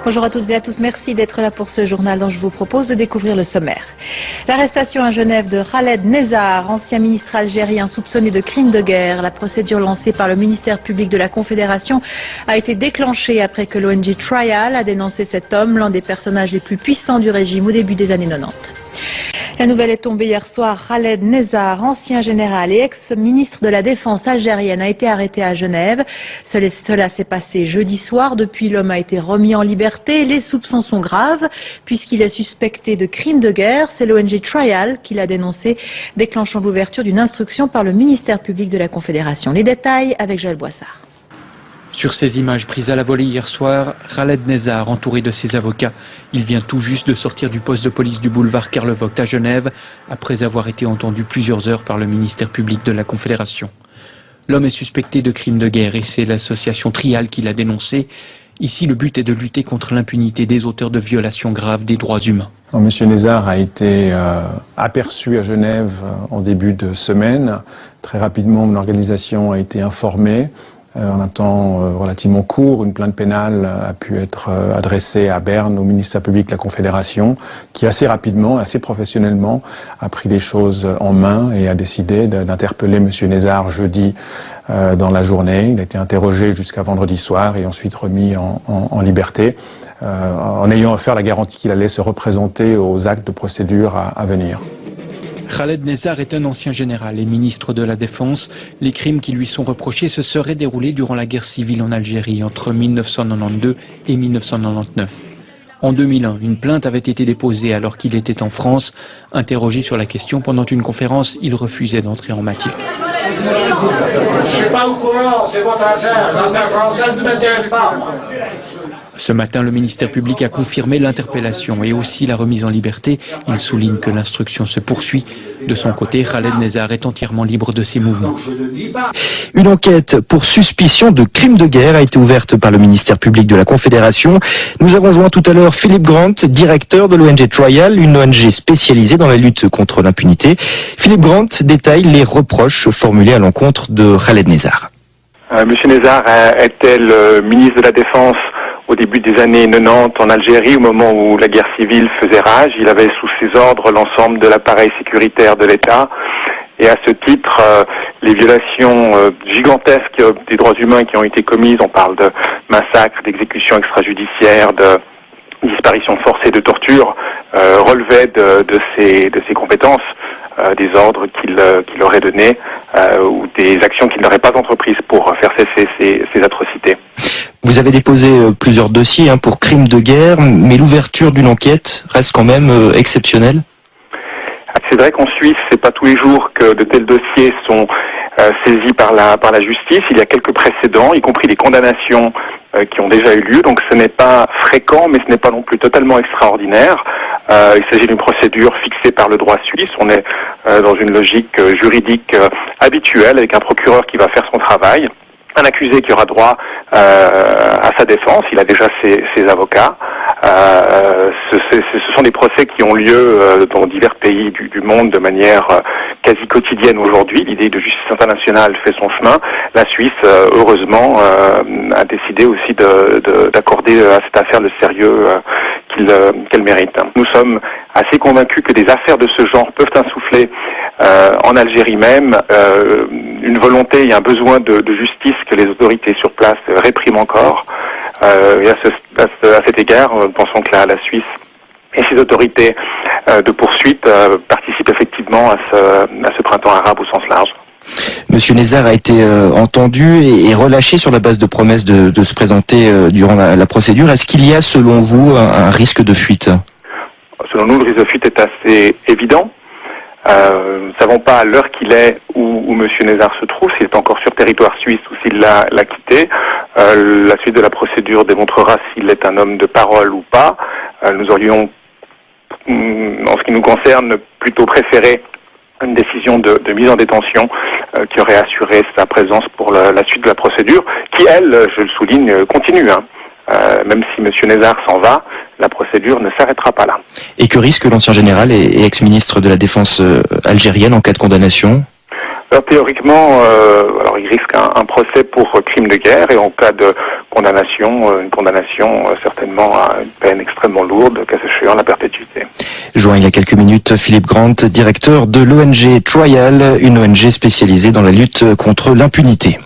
Bonjour à toutes et à tous, merci d'être là pour ce journal dont je vous propose de découvrir le sommaire. L'arrestation à Genève de Khaled Nezzar, ancien ministre algérien soupçonné de crimes de guerre. La procédure lancée par le ministère public de la Confédération a été déclenchée après que l'ONG Trial a dénoncé cet homme, l'un des personnages les plus puissants du régime au début des années 90. La nouvelle est tombée hier soir. Khaled Nezzar, ancien général et ex-ministre de la Défense algérienne, a été arrêté à Genève. Cela s'est passé jeudi soir. Depuis, l'homme a été remis en liberté. Les soupçons sont graves puisqu'il est suspecté de crimes de guerre. C'est l'ONG Trial qui l'a dénoncé, déclenchant l'ouverture d'une instruction par le ministère public de la Confédération. Les détails avec Joël Boissard. Sur ces images prises à la volée hier soir, Khaled Nezzar, entouré de ses avocats, il vient tout juste de sortir du poste de police du boulevard Karl Vogt à Genève, après avoir été entendu plusieurs heures par le ministère public de la Confédération. L'homme est suspecté de crimes de guerre et c'est l'association Trial qui l'a dénoncé. Ici, le but est de lutter contre l'impunité des auteurs de violations graves des droits humains. Monsieur Nezzar a été aperçu à Genève en début de semaine. Très rapidement, mon organisation a été informée. En un temps relativement court, une plainte pénale a pu être adressée à Berne, au ministère public de la Confédération, qui assez rapidement, assez professionnellement, a pris les choses en main et a décidé d'interpeller Monsieur Nezzar jeudi dans la journée. Il a été interrogé jusqu'à vendredi soir et ensuite remis en liberté, en ayant offert la garantie qu'il allait se représenter aux actes de procédure à venir. Khaled Nezzar est un ancien général et ministre de la Défense. Les crimes qui lui sont reprochés se seraient déroulés durant la guerre civile en Algérie entre 1992 et 1999. En 2001, une plainte avait été déposée alors qu'il était en France. Interrogé sur la question pendant une conférence, il refusait d'entrer en matière. Je suis pas au courant, c'est votre affaire. L'intervention ne m'intéresse pas. Ce matin, le ministère public a confirmé l'interpellation et aussi la remise en liberté. Il souligne que l'instruction se poursuit. De son côté, Khaled Nezzar est entièrement libre de ses mouvements. Une enquête pour suspicion de crimes de guerre a été ouverte par le ministère public de la Confédération. Nous avons joint tout à l'heure Philippe Grant, directeur de l'ONG Trial, une ONG spécialisée dans la lutte contre l'impunité. Philippe Grant détaille les reproches formulés à l'encontre de Khaled Nezzar. Monsieur Nezzar était le ministre de la Défense au début des années 90 en Algérie, au moment où la guerre civile faisait rage. Il avait sous ses ordres l'ensemble de l'appareil sécuritaire de l'État. Et à ce titre, les violations gigantesques des droits humains qui ont été commises, on parle de massacres, d'exécutions extrajudiciaires, de disparitions forcées, de torture, relevaient de ses compétences, des ordres qu'il aurait donnés ou des actions qu'il n'aurait pas entreprises pour faire cesser ces atrocités. Vous avez déposé plusieurs dossiers pour crimes de guerre, mais l'ouverture d'une enquête reste quand même exceptionnelle. C'est vrai qu'en Suisse, c'est pas tous les jours que de tels dossiers sont saisis par la justice. Il y a quelques précédents, y compris des condamnations qui ont déjà eu lieu. Donc ce n'est pas fréquent, mais ce n'est pas non plus totalement extraordinaire. Il s'agit d'une procédure fixée par le droit suisse. On est dans une logique juridique habituelle, avec un procureur qui va faire son travail. Un accusé qui aura droit à sa défense, il a déjà ses avocats. Ce sont des procès qui ont lieu dans divers pays du monde de manière quasi quotidienne aujourd'hui. L'idée de justice internationale fait son chemin. La Suisse, heureusement, a décidé aussi d'accorder à cette affaire le sérieux qu'elle mérite. Nous sommes assez convaincus que des affaires de ce genre peuvent insuffler en Algérie même une volonté et un besoin de justice que les autorités sur place répriment encore. Et à cet égard, nous pensons que la Suisse et ses autorités de poursuite participent effectivement à ce printemps arabe au sens large. Monsieur Nezzar a été entendu et relâché sur la base de promesses de se présenter durant la procédure. Est-ce qu'il y a, selon vous, un risque de fuite ? Selon nous, le risque de fuite est assez évident. Nous ne savons pas à l'heure qu'il est où M. Nezzar se trouve, s'il est encore sur territoire suisse ou s'il l'a quitté. La suite de la procédure démontrera s'il est un homme de parole ou pas. Nous aurions, en ce qui nous concerne, plutôt préféré une décision de mise en détention qui aurait assuré sa présence pour la suite de la procédure, qui, elle, je le souligne, continue. Même si M. Nezzar s'en va, la procédure ne s'arrêtera pas là. Et que risque l'ancien général et ex-ministre de la Défense algérienne en cas de condamnation ? Alors, théoriquement, alors il risque un procès pour crime de guerre et en cas de condamnation, une condamnation certainement à une peine extrêmement lourde, cas échéant la perpétuité. Joint il y a quelques minutes, Philippe Grant, directeur de l'ONG Trial, une ONG spécialisée dans la lutte contre l'impunité.